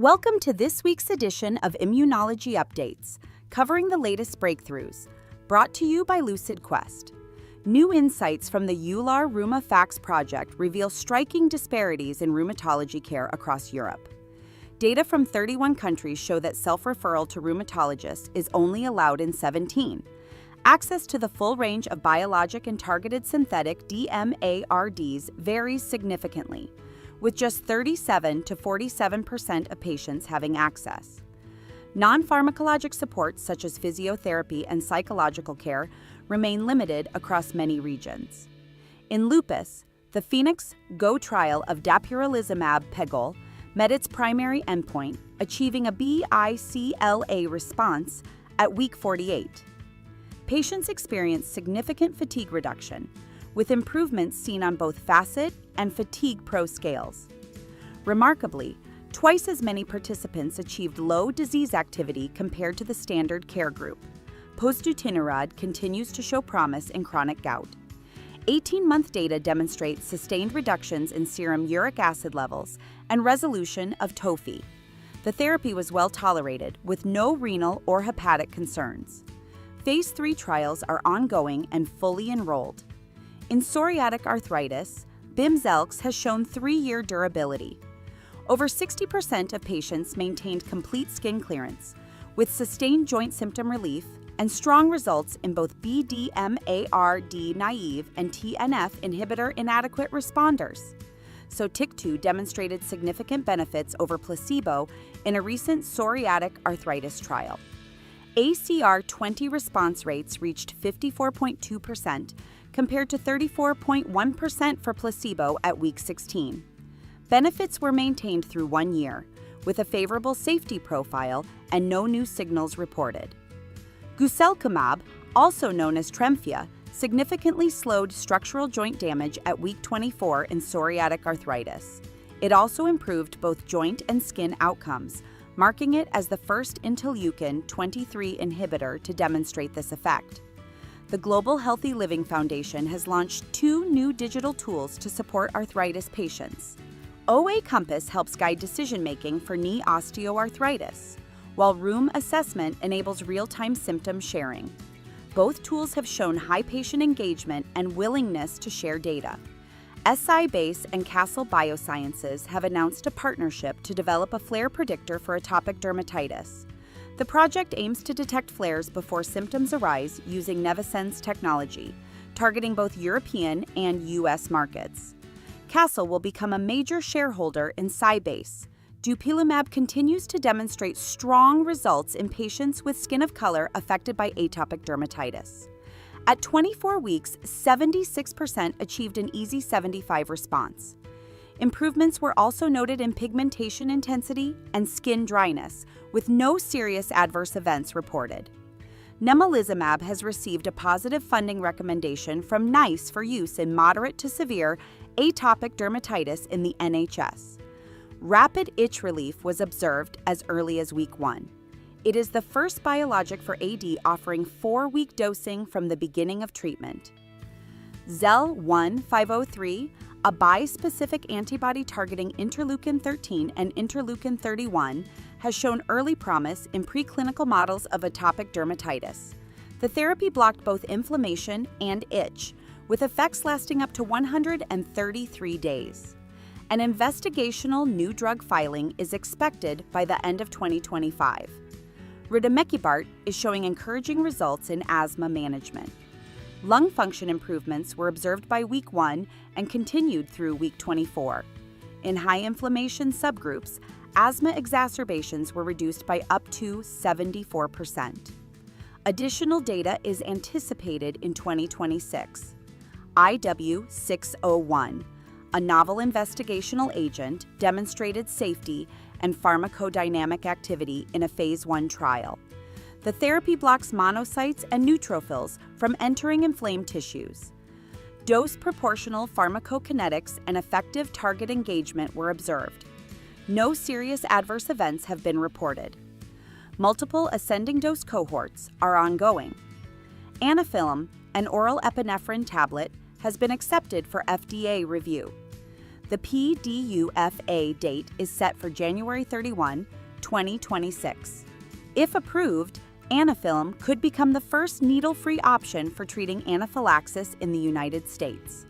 Welcome to this week's edition of Immunology Updates, covering the latest breakthroughs, brought to you by LucidQuest. New insights from the EULAR RheumAFacts project reveal striking disparities in rheumatology care across Europe. Data from 31 countries show that self-referral to rheumatologists is only allowed in 17. Access to the full range of biologic and targeted synthetic DMARDs varies significantly, with just 37 to 47% of patients having access. Non-pharmacologic supports such as physiotherapy and psychological care remain limited across many regions. In lupus, the Phoenix Go trial of Dapirolizumab Pegol met its primary endpoint, achieving a BICLA response at week 48. Patients experienced significant fatigue reduction, with improvements seen on both FACIT and Fatigue Pro scales. Remarkably, twice as many participants achieved low disease activity compared to the standard care group. Pozdeutinurad continues to show promise in chronic gout. 18-month data demonstrates sustained reductions in serum uric acid levels and resolution of TOFI. The therapy was well tolerated, with no renal or hepatic concerns. Phase 3 trials are ongoing and fully enrolled. In psoriatic arthritis, Bimzelx has shown 3-year durability. Over 60% of patients maintained complete skin clearance, with sustained joint symptom relief and strong results in both BDMARD naive and TNF inhibitor inadequate responders. Sotyktu demonstrated significant benefits over placebo in a recent psoriatic arthritis trial. ACR20 response rates reached 54.2%, compared to 34.1% for placebo at week 16. Benefits were maintained through 1 year, with a favorable safety profile and no new signals reported. Bimzelx, also known as TREMFYA, significantly slowed structural joint damage at week 24 in psoriatic arthritis. It also improved both joint and skin outcomes, marking it as the first interleukin-23 inhibitor to demonstrate this effect. The Global Healthy Living Foundation has launched 2 new digital tools to support arthritis patients. OA Compass helps guide decision-making for knee osteoarthritis, while Rheum Assessment enables real-time symptom sharing. Both tools have shown high patient engagement and willingness to share data. SciBase and Castle Biosciences have announced a partnership to develop a flare predictor for atopic dermatitis. The project aims to detect flares before symptoms arise using Nevisense technology, targeting both European and U.S. markets. Castle will become a major shareholder in SciBase. Dupilumab continues to demonstrate strong results in patients with skin of color affected by atopic dermatitis. At 24 weeks, 76% achieved an EASI-75 response. Improvements were also noted in pigmentation intensity and skin dryness, with no serious adverse events reported. Nemolizumab has received a positive funding recommendation from NICE for use in moderate to severe atopic dermatitis in the NHS. Rapid itch relief was observed as early as week 1. It is the first biologic for AD offering 4-week dosing from the beginning of treatment. ZEL-1503, a bispecific antibody targeting interleukin-13 and interleukin-31, has shown early promise in preclinical models of atopic dermatitis. The therapy blocked both inflammation and itch, with effects lasting up to 133 days. An investigational new drug filing is expected by the end of 2025. Rademikibart is showing encouraging results in asthma management. Lung function improvements were observed by week 1 and continued through week 24. In high inflammation subgroups, asthma exacerbations were reduced by up to 74%. Additional data is anticipated in 2026. IW601, a novel investigational agent, demonstrated safety and pharmacodynamic activity in a phase 1 trial. The therapy blocks monocytes and neutrophils from entering inflamed tissues. Dose-proportional pharmacokinetics and effective target engagement were observed. No serious adverse events have been reported. Multiple ascending dose cohorts are ongoing. Anaphylm, an oral epinephrine tablet, has been accepted for FDA review. The PDUFA date is set for January 31, 2026. If approved, Anaphylm could become the first needle-free option for treating anaphylaxis in the United States.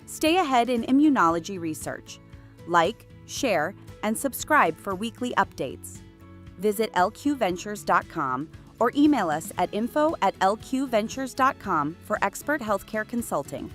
Stay ahead in immunology research. Like, share, and subscribe for weekly updates. Visit lqventures.com or email us at info@lqventures.com for expert healthcare consulting.